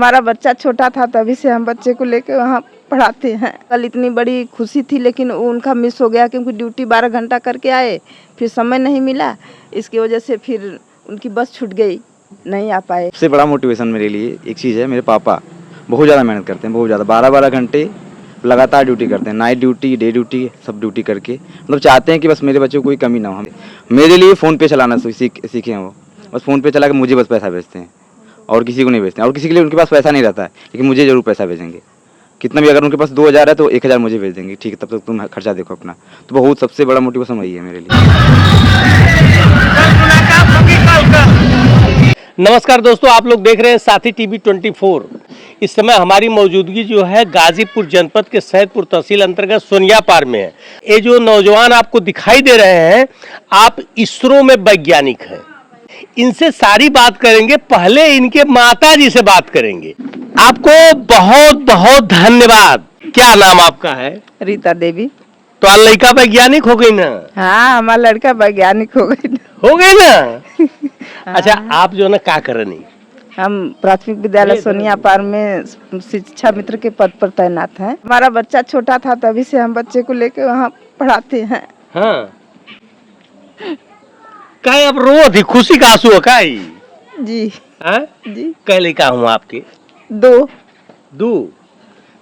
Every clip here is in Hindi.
हमारा बच्चा छोटा था तभी से हम बच्चे को लेकर वहाँ पढ़ाते हैं। कल इतनी बड़ी खुशी थी लेकिन उनका मिस हो गया क्योंकि ड्यूटी 12 घंटा करके आए, फिर समय नहीं मिला, इसकी वजह से फिर उनकी बस छूट गई, नहीं आ पाए। सबसे बड़ा मोटिवेशन मेरे लिए एक चीज़ है, मेरे पापा बहुत ज़्यादा मेहनत करते हैं, बहुत ज़्यादा 12-12 घंटे लगातार ड्यूटी करते हैं, नाइट ड्यूटी, डे ड्यूटी, सब ड्यूटी करके मतलब चाहते हैं कि बस मेरे बच्चे को कोई कमी ना हो। मेरे लिए फ़ोन पे चलाना सीखे हैं वो, बस फ़ोन पे चला के मुझे बस पैसा भेजते हैं और किसी को नहीं भेजते हैं। और किसी के लिए उनके पास पैसा नहीं रहता है लेकिन मुझे ज़रूर पैसा भेजेंगे, कितना भी। अगर उनके पास 2000 है तो 1000 मुझे भेज देंगे, ठीक है तब तक तुम खर्चा देखो अपना। तो बहुत सबसे बड़ा मोटिवेशन वही है मेरे लिए। नमस्कार दोस्तों, आप लोग देख रहे हैं साथी टीवी 24। इस समय हमारी मौजूदगी जो है गाजीपुर जनपद के सैदपुर तहसील अंतर्गत सोनियापार में है। ये जो नौजवान आपको दिखाई दे रहे हैं, आप इसरो में वैज्ञानिक हैं। इनसे सारी बात करेंगे, पहले इनके माता जी से बात करेंगे। आपको बहुत बहुत धन्यवाद। क्या नाम आपका है? रीता देवी। तो आज लड़का वैज्ञानिक हो गई ना? हाँ, हमारा लड़का वैज्ञानिक हो गई ना? अच्छा, आप जो है ना क्या करनी? हम प्राथमिक विद्यालय सोनियापार में शिक्षा मित्र के पद पर तैनात हैं। हमारा बच्चा छोटा था तभी से हम बच्चे को लेकर वहाँ पढ़ाते हैं। हाँ, काय अब रो थी, खुशी का आंसू है काय? जी हाँ जी। कै लड़का हूँ आपके? दो।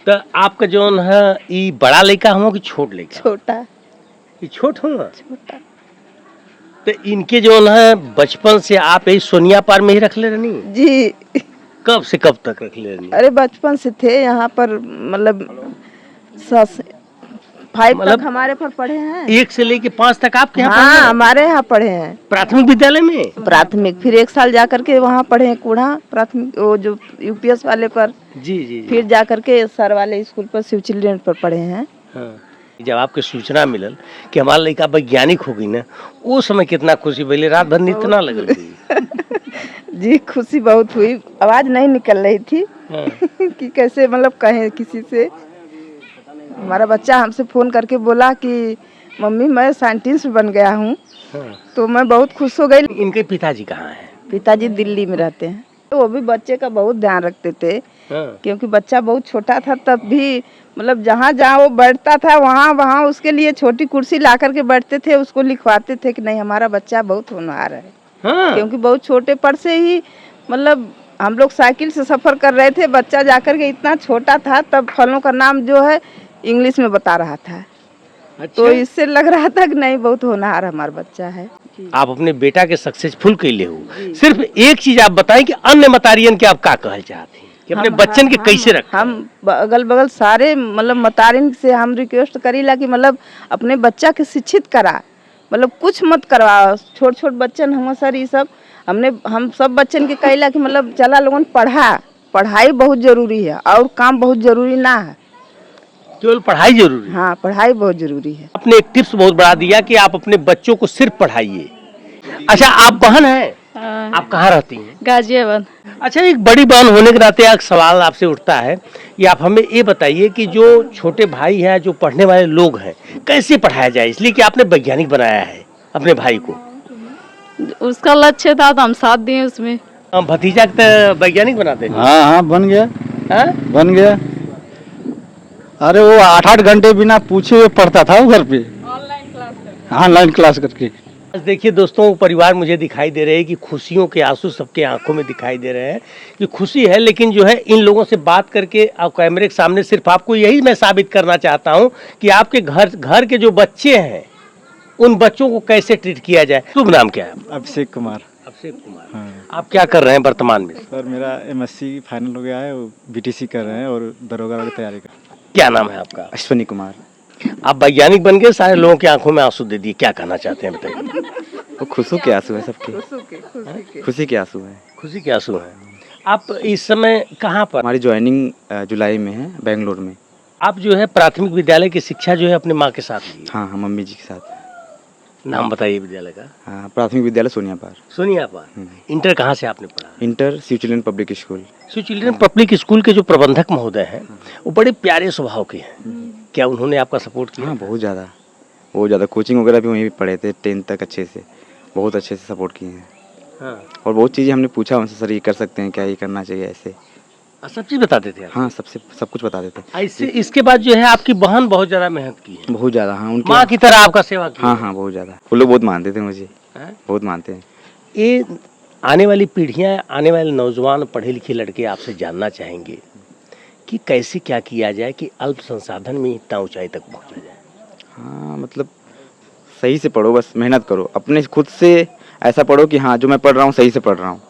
तो आपका जो है ये बड़ा लड़का हूँ कि छोट लड़का? छोटा। ये छोट हूँ। छोटा। तो इनके जो है बचपन से आप यही सोनियापार में ही रख ले रहनी? जी। कब से कब तक रख ले रहनी? अरे बचपन से थे यहाँ पर, मतलब 5 तक हमारे पर पढ़े हैं। 1 से लेके 5 तक आपके यहाँ? हाँ, हमारे यहाँ पढ़े हैं। प्राथमिक विद्यालय में? प्राथमिक, फिर 1 साल जा करके वहाँ पढ़े हैं कूढ़ा प्राथमिक, वो जो यूपीएस वाले पर। जी। फिर जा करके सर वाले स्कूल पर शिव चिल्ड्रेन पर पढ़े हैं। हाँ। जब आपके सूचना मिलल कि हमारा लड़का वैज्ञानिक हो गई ना, वो समय कितना खुशी भइले? रात भर नींद ना लगल? जी, खुशी बहुत हुई, आवाज नहीं निकल रही थी। हाँ। कि कैसे मतलब कहें किसी से। हमारा बच्चा हमसे फोन करके बोला कि मम्मी मैं साइंटिस्ट बन गया हूँ। हाँ। तो मैं बहुत खुश हो गई। इनके पिताजी कहाँ हैं? पिताजी दिल्ली में रहते हैं। तो वो भी बच्चे का बहुत ध्यान रखते थे। हाँ। क्योंकि बच्चा बहुत छोटा था तब भी, मतलब जहाँ जहाँ वो बैठता था वहाँ उसके लिए छोटी कुर्सी ला करके बैठते थे, उसको लिखवाते थे कि नहीं हमारा बच्चा बहुत होनहार है। हाँ। क्योंकि बहुत छोटे पर से ही, मतलब हम लोग साइकिल से सफर कर रहे थे, बच्चा जाकर के इतना छोटा था तब फलों का नाम जो है इंग्लिश में बता रहा था। अच्छा। तो इससे लग रहा था कि नहीं बहुत होनहार हमारा बच्चा है। आप अपने बेटा के सक्सेसफुल कैले हो। सिर्फ एक चीज आप बताएं कि अन्य मतारियन के आप क्या कहना चाहते हैं कि अपने बच्चन के कैसे रखें? हम अगल बगल सारे मतलब मतारिन से हम रिक्वेस्ट करीला कि मतलब अपने बच्चा के शिक्षित करा, मतलब कुछ मत करवा। छोट बच्चन हम सर ये सब हम सब बच्चन के कहला कि मतलब चला लोगन पढ़ाई बहुत जरूरी है और काम बहुत जरूरी ना है, केवल पढ़ाई जरूरी है। हाँ, पढ़ाई बहुत जरूरी है। आपने एक टिप्स बहुत बड़ा दिया कि आप अपने बच्चों को सिर्फ पढ़ाइए। अच्छा, आप बहन है? आप कहाँ रहती हैं? गाजियाबाद। अच्छा, एक बड़ी बहन होने के नाते एक सवाल आपसे उठता है कि आप हमें ये बताइए कि जो छोटे भाई हैं, जो पढ़ने वाले लोग हैं, कैसे पढ़ाया जाए, इसलिए कि आपने वैज्ञानिक बनाया है अपने भाई को। उसका लक्ष्य था तो हम साथ दिए उसमें। हम भतीजा तो वैज्ञानिक बनाते हैं। हाँ, बन गया। हाँ? बन गया। अरे वो 8-8 घंटे बिना पूछे हुए पढ़ता था वो घर पे, ऑनलाइन क्लास करके। देखिए दोस्तों, परिवार मुझे दिखाई दे रहे हैं कि खुशियों के आंसू सबके आंखों में दिखाई दे रहे हैं कि खुशी है, लेकिन जो है इन लोगों से बात करके आप कैमरे के सामने सिर्फ आपको यही मैं साबित करना चाहता हूं कि आपके घर के जो बच्चे हैं उन बच्चों को कैसे ट्रीट किया जाए। शुभ नाम क्या है? अभिषेक कुमार। अभिषेक कुमार। हाँ। आप क्या कर रहे हैं वर्तमान में? सर मेरा MSc फाइनल हो गया है, वो BTC कर रहे हैं और दरोगा की तैयारी कर। क्या नाम है आपका? अश्वनी कुमार। आप वैज्ञानिक बन गए, सारे लोगों की आंखों में आंसू दे दिए, क्या कहना चाहते हैं बताइए? वो खुशी के आंसू है सबके, खुशी के आंसू है। खुशी के आंसू है। आप इस समय कहाँ पर? हमारी ज्वाइनिंग जुलाई में है, बेंगलोर में। आप जो है प्राथमिक विद्यालय की शिक्षा जो है अपने माँ के साथ ली? हाँ, मम्मी जी के साथ। नाम बताइए विद्यालय का। हाँ, प्राथमिक विद्यालय सोनियापार। सोनियापार। इंटर कहाँ से आपने पढ़ा? Inter Shiv children public school. Shiv children public school के जो प्रबंधक महोदय हैं वो बड़े प्यारे स्वभाव के हैं। क्या उन्होंने आपका सपोर्ट किया? हाँ, बहुत ज़्यादा कोचिंग वगैरह भी वहीं पे पढ़े थे, 10th तक अच्छे से, बहुत अच्छे से सपोर्ट किए हैं। हाँ। और बहुत चीज़ें हमने पूछा उनसे, सर ये कर सकते हैं क्या, ये करना चाहिए ऐसे। सब चीज बताते थे आप? हाँ, सबसे सब कुछ बता देते। ऐसे इसके बाद जो है आपकी बहन बहुत ज्यादा मेहनत की है, बहुत ज़्यादा, हाँ उनके। माँ की तरह आपका सेवा की हाँ है। हाँ, बहुत ज़्यादा। वो लोग बहुत मानते थे मुझे, हैं? बहुत मानते हैं। ये आने वाली पीढ़ियां, आने वाले नौजवान पढ़े लिखे लड़के आपसे जानना चाहेंगे कि कैसे क्या किया जाए कि अल्प संसाधन में इतना ऊंचाई तक पहुंचा जाए। हाँ मतलब सही से पढ़ो, बस मेहनत करो, अपने खुद से ऐसा पढ़ो कि हाँ जो मैं पढ़ रहा हूँ सही से पढ़ रहा हूँ,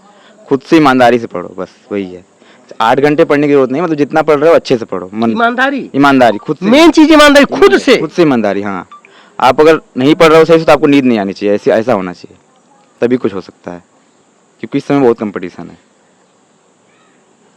खुद से ईमानदारी से पढ़ो, बस वही है। 8 घंटे पढ़ने की जरूरत नहीं, मतलब जितना पढ़ रहे हो अच्छे से पढ़ो, मन ईमानदारी, ईमानदारी खुद से, मेन चीज ईमानदारी, खुद से। खुद से ईमानदारी। हाँ, आप अगर नहीं पढ़ रहे हो सही से तो आपको नींद नहीं आनी चाहिए, ऐसे ऐसा होना चाहिए, तभी कुछ हो सकता है, क्योंकि इस समय बहुत कंपटीशन है।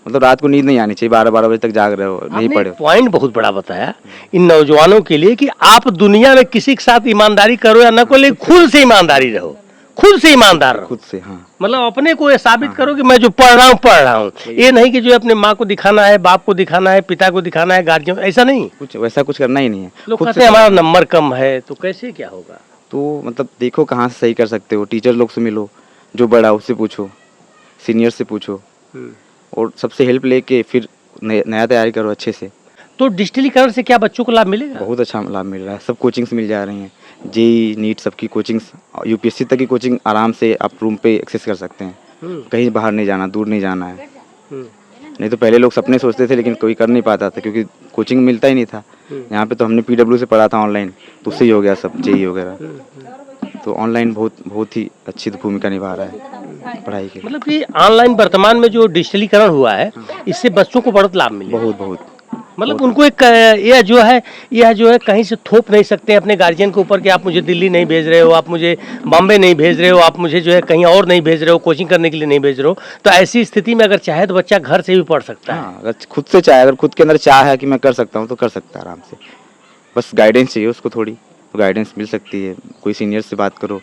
मतलब रात को नींद नहीं आनी चाहिए, 12-12 बजे तक जाग रहे हो, नहीं आपने पढ़े एक पॉइंट बहुत बड़ा बताया इन नौजवानों के लिए कि आप दुनिया में किसी के साथ ईमानदारी करो या न करो, लेकिन खुद से ईमानदारी रहो, खुद से ईमानदार रहो। खुद से। हाँ, मतलब अपने को ये साबित करो कि मैं जो पढ़ रहा हूँ, ये नहीं कि जो अपने माँ को दिखाना है, बाप को दिखाना है, पिता को दिखाना है, गार्जियन, ऐसा नहीं। कुछ वैसा कुछ करना ही नहीं है। लोग खुद कहते से हैं हमारा नंबर कम है, तो कैसे क्या होगा? तो मतलब देखो कहाँ से सही कर सकते हो, टीचर लोग से मिलो, जो बड़ा उससे पूछो, सीनियर से पूछो, और सबसे हेल्प लेके फिर नया तैयारी करो अच्छे से। तो डिजिटलीकरण से क्या बच्चों को लाभ मिलेगा? बहुत अच्छा लाभ मिल रहा है, सब कोचिंग्स मिल जा रही हैं, जेई नीट सबकी कोचिंग्स, यूपीएससी तक की कोचिंग आराम से आप रूम पे एक्सेस कर सकते हैं, कहीं बाहर नहीं जाना, दूर नहीं जाना है। नहीं तो पहले लोग सपने सोचते थे लेकिन कोई कर नहीं पाता था, क्योंकि कोचिंग मिलता ही नहीं था। यहाँ पे तो हमने पीडब्ल्यू से पढ़ा था ऑनलाइन, तो उससे ही हो गया सब, जेई वगैरह। तो ऑनलाइन बहुत ही अच्छी भूमिका निभा रहा है पढ़ाई के लिए। मतलब कि ऑनलाइन वर्तमान में जो डिजिटलीकरण हुआ है, इससे बच्चों को बहुत लाभ मिलेगा। बहुत मतलब उनको एक यह जो है कहीं से थोप नहीं सकते अपने गार्जियन के ऊपर कि आप मुझे दिल्ली नहीं भेज रहे हो, आप मुझे बॉम्बे नहीं भेज रहे हो, आप मुझे जो है कहीं और नहीं भेज रहे हो, कोचिंग करने के लिए नहीं भेज रहे हो। तो ऐसी स्थिति में अगर चाहे तो बच्चा घर से भी पढ़ सकता है। हाँ, अगर खुद से चाहे, अगर खुद के अंदर चाह है कि मैं कर सकता हूँ तो कर सकता है आराम से, बस गाइडेंस चाहिए उसको थोड़ी, तो गाइडेंस मिल सकती है। कोई सीनियर से बात करो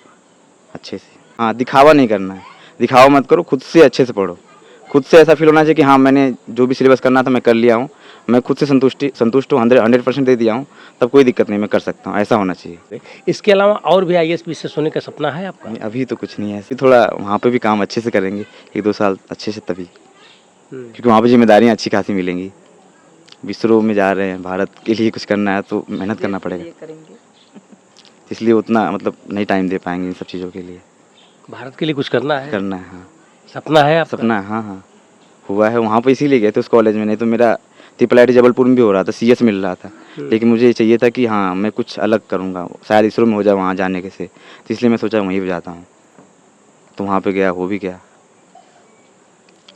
अच्छे से। हाँ, दिखावा नहीं करना है, दिखावा मत करो, खुद से अच्छे से पढ़ो। खुद से ऐसा फील होना चाहिए कि हाँ मैंने जो भी सिलेबस करना था मैं कर लिया हूँ, मैं खुद से संतुष्ट हूँ, 100% दे दिया हूँ, तब कोई दिक्कत नहीं, मैं कर सकता हूँ, ऐसा होना चाहिए। इसके अलावा और भी IAS पीसीएस होने का सपना है आपका? नहीं, अभी तो कुछ नहीं है, अभी थोड़ा वहाँ पे भी काम अच्छे से करेंगे 1-2 साल अच्छे से, तभी, क्योंकि वहाँ पे जिम्मेदारियाँ अच्छी खासी मिलेंगी। विश्व में जा रहे हैं, भारत के लिए कुछ करना है तो मेहनत करना पड़ेगा, इसलिए उतना मतलब नहीं टाइम दे पाएंगे इन सब चीज़ों के लिए। भारत के लिए कुछ करना है, हाँ, सपना है आपका? सपना है, हाँ हुआ है। वहाँ पे इसीलिए गए थे उस कॉलेज में, नहीं तो मेरा TRIIT जबलपुर में भी हो रहा था, CS मिल रहा था, लेकिन मुझे चाहिए था कि हाँ मैं कुछ अलग करूँगा, शायद इसरो में हो जाए वहाँ जाने के से, तो इसलिए मैं सोचा वहीं पे जाता हूँ। तो वहाँ पे गया, हो भी गया।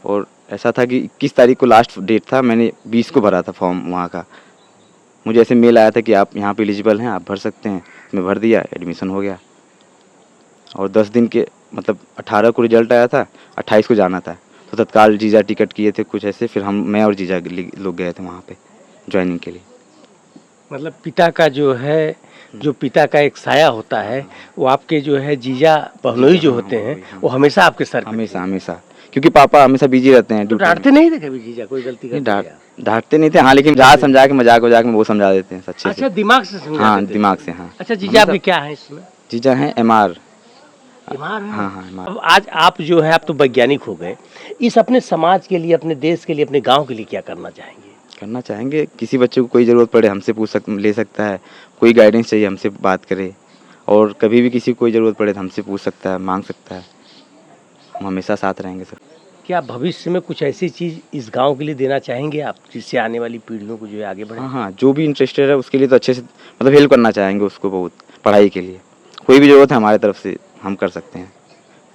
और ऐसा था कि 21 तारीख को लास्ट डेट था, मैंने 20 को भरा था फॉर्म वहाँ का। मुझे ऐसे मेल आया था कि आप यहाँ पे एलिजिबल हैं, आप भर सकते हैं। मैं भर दिया, एडमिशन हो गया। और 10 दिन के मतलब 18 को रिजल्ट आया था, 28 को जाना था, तो तत्काल जीजा टिकट किए थे कुछ ऐसे, फिर मैं और जीजा लोग गए थे वहाँ पे ज्वाइनिंग के लिए। मतलब पिता का जो है, जो पिता का एक साया होता है, वो आपके जो है जीजा बहनोई जो होते हैं, वो हमेशा आपके सर पे। हमेशा, क्योंकि पापा हमेशा बिजी रहते हैं। तो डांटते नहीं थे कभी जीजा कोई गलती करते? डांटते नहीं थे, हाँ, लेकिन जहाँ समझा के मजाक में वो समझा देते हैं अच्छे से। अच्छा, दिमाग से समझाते हाँ, थे? दिमाग से, हाँ। अच्छा, जीजा आपके क्या है इसमें? जीजा हैं MR। हाँ। अब आज आप जो है, आप तो वैज्ञानिक हो गए, इस अपने समाज के लिए, अपने देश के लिए, अपने गांव के लिए क्या करना चाहेंगे? किसी बच्चे को कोई ज़रूरत पड़े हमसे ले सकता है, कोई गाइडेंस चाहिए हमसे बात करे, और कभी भी किसी को कोई ज़रूरत पड़े तो हमसे पूछ सकता है, मांग सकता है, हम हमेशा साथ रहेंगे सर। क्या भविष्य में कुछ ऐसी चीज़ इस गांव के लिए देना चाहेंगे आप, जिससे आने वाली पीढ़ियों को जो है आगे बढ़े? हाँ, जो भी इंटरेस्टेड है उसके लिए तो अच्छे से मतलब हेल्प करना चाहेंगे उसको, बहुत पढ़ाई के लिए कोई भी ज़रूरत है हमारे तरफ से हम कर सकते हैं,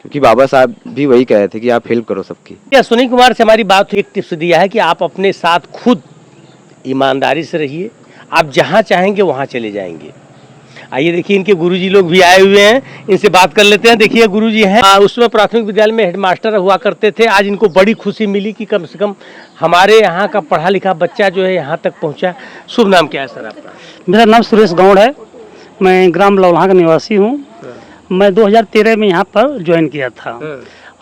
क्योंकि बाबा साहब भी वही कह रहे थे कि आप हेल्प करो सबकी। क्या सुनील कुमार से हमारी बात, एक टिप्स दिया है कि आप अपने साथ खुद ईमानदारी से रहिए, आप जहाँ चाहेंगे वहाँ चले जाएंगे। आइए देखिए, इनके गुरुजी लोग भी आए हुए हैं, इनसे बात कर लेते हैं। देखिए गुरुजी हैं, उसमें प्राथमिक विद्यालय में हेडमास्टर हुआ करते थे। आज इनको बड़ी खुशी मिली कि कम से कम हमारे यहाँ का पढ़ा लिखा बच्चा जो है यहाँ तक पहुँचा। शुभ नाम क्या है सर आपका? मेरा नाम सुरेश गौड़ है, मैं ग्राम लौल्हा का निवासी हूँ। मैं 2013 में यहाँ पर ज्वाइन किया था,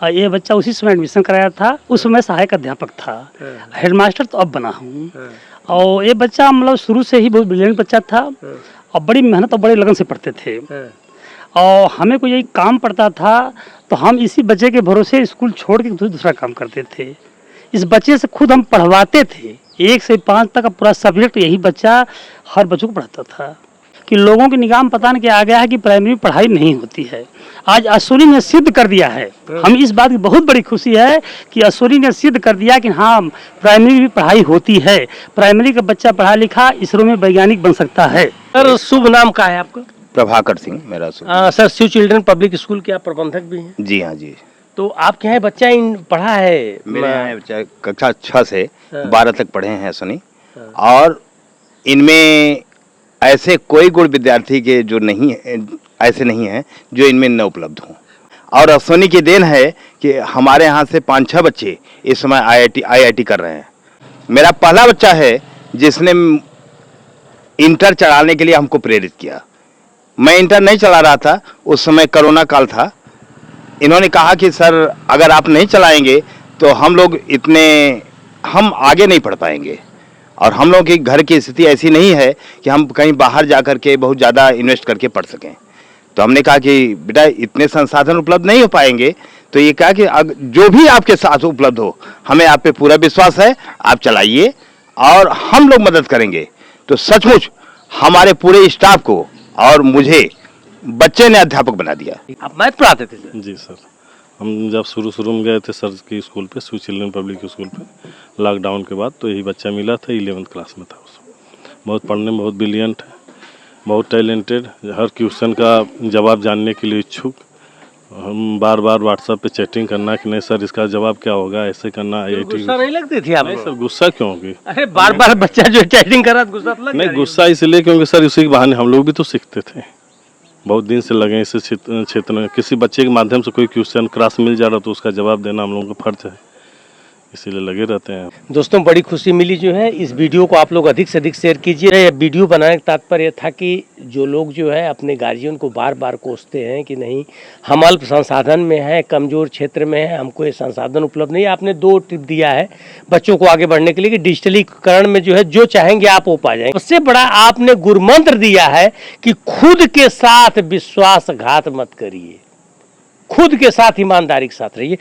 और ये बच्चा उसी समय एडमिशन कराया था, उस समय सहायक अध्यापक था। हेडमास्टर तो अब बना हूँ। और ये बच्चा मतलब शुरू से ही बहुत ब्रिलियंट बच्चा था, और बड़ी मेहनत और बड़े लगन से पढ़ते थे। और हमें कोई यही काम पड़ता था तो हम इसी बच्चे के भरोसे स्कूल छोड़ के दूसरा काम करते थे। इस बच्चे से खुद हम पढ़वाते थे, 1 से 5 तक का पूरा सब्जेक्ट यही बच्चा हर बच्चों को पढ़ाता था। कि लोगों की निगाह में पता नहीं क्या आ गया है कि प्राइमरी में पढ़ाई नहीं होती है। आज असूरी ने सिद्ध कर दिया है। हम इस बात की बहुत बड़ी खुशी है कि असूरी ने सिद्ध कर दिया कि हाँ, प्राइमरी में पढ़ाई होती है। प्राइमरी का बच्चा पढ़ा लिखा इसरो में वैज्ञानिक बन सकता है। सर शुभ नाम क्या है आपका? प्रभाकर सिंह मेरा sir Shiv children public school के आप प्रबंधक भी हैं। जी हाँ जी। तो आपके यहाँ बच्चा इन पढ़ा है? मेरे यहाँ बच्चा कक्षा 6 से 12 तक पढ़े हैं सुनी, और इनमें ऐसे कोई गुण विद्यार्थी के जो नहीं ऐसे नहीं हैं जो इनमें न उपलब्ध हों। और अश्विनी की देन है कि हमारे यहाँ से 5-6 बच्चे इस समय आईआईटी कर रहे हैं। मेरा पहला बच्चा है जिसने इंटर चलाने के लिए हमको प्रेरित किया। मैं इंटर नहीं चला रहा था, उस समय कोरोना काल था। इन्होंने कहा कि सर अगर आप नहीं चलाएंगे तो हम लोग हम आगे नहीं पढ़ पाएंगे, और हम लोगों की घर की स्थिति ऐसी नहीं है कि हम कहीं बाहर जा कर के बहुत ज़्यादा इन्वेस्ट करके पढ़ सकें। तो हमने कहा कि बेटा इतने संसाधन उपलब्ध नहीं हो पाएंगे, तो ये कहा कि जो भी आपके साथ उपलब्ध हो, हमें आप पे पूरा विश्वास है, आप चलाइए और हम लोग मदद करेंगे। तो सचमुच हमारे पूरे स्टाफ को और मुझे बच्चे ने अध्यापक बना दिया। आप मैथ पढ़ाते थे सर? जी सर, हम जब शुरू में गए थे सर की स्कूल पे, शिव चिल्ड्रन पब्लिक स्कूल पे, लॉकडाउन के बाद तो यही बच्चा मिला था, 11th क्लास में था उसमें। बहुत पढ़ने में बहुत ब्रिलियंट है, बहुत टैलेंटेड, हर क्वेश्चन का जवाब जानने के लिए इच्छुक। हम बार व्हाट्सएप पे चैटिंग करना कि नहीं सर इसका जवाब क्या होगा, ऐसे करना। गुस्सा नहीं लगती थी आप? नहीं सर, गुस्सा क्यों होगी? अरे बार बच्चा जो चैटिंग कर रहा था गुस्सा लग नहीं, गुस्सा इसलिए क्योंकि सर उसी के बहाने हम लोग भी तो सीखते थे। बहुत दिन से लगे इस क्षेत्र में, किसी बच्चे के माध्यम से कोई क्वेश्चन क्रॉस मिल जा रहा तो उसका जवाब देना हम लोगों का फर्ज है, इसीलिए लगे रहते हैं। दोस्तों बड़ी खुशी मिली जो है, इस वीडियो को आप लोग अधिक से अधिक शेयर कीजिए। यह वीडियो बनाने का तात्पर्य था कि जो लोग जो है अपने गार्जियन को बार कोसते हैं कि नहीं हम अल्प संसाधन में हैं, कमज़ोर क्षेत्र में है, हमको ये संसाधन उपलब्ध नहीं। आपने 2 टिप दिया है बच्चों को आगे बढ़ने के लिए कि डिजिटलीकरण में जो है जो चाहेंगे आप वो पा जाएंगे। सबसे बड़ा आपने गुरुमंत्र दिया है कि खुद के साथ विश्वासघात मत करिए, खुद के साथ ईमानदारी के साथ रहिए।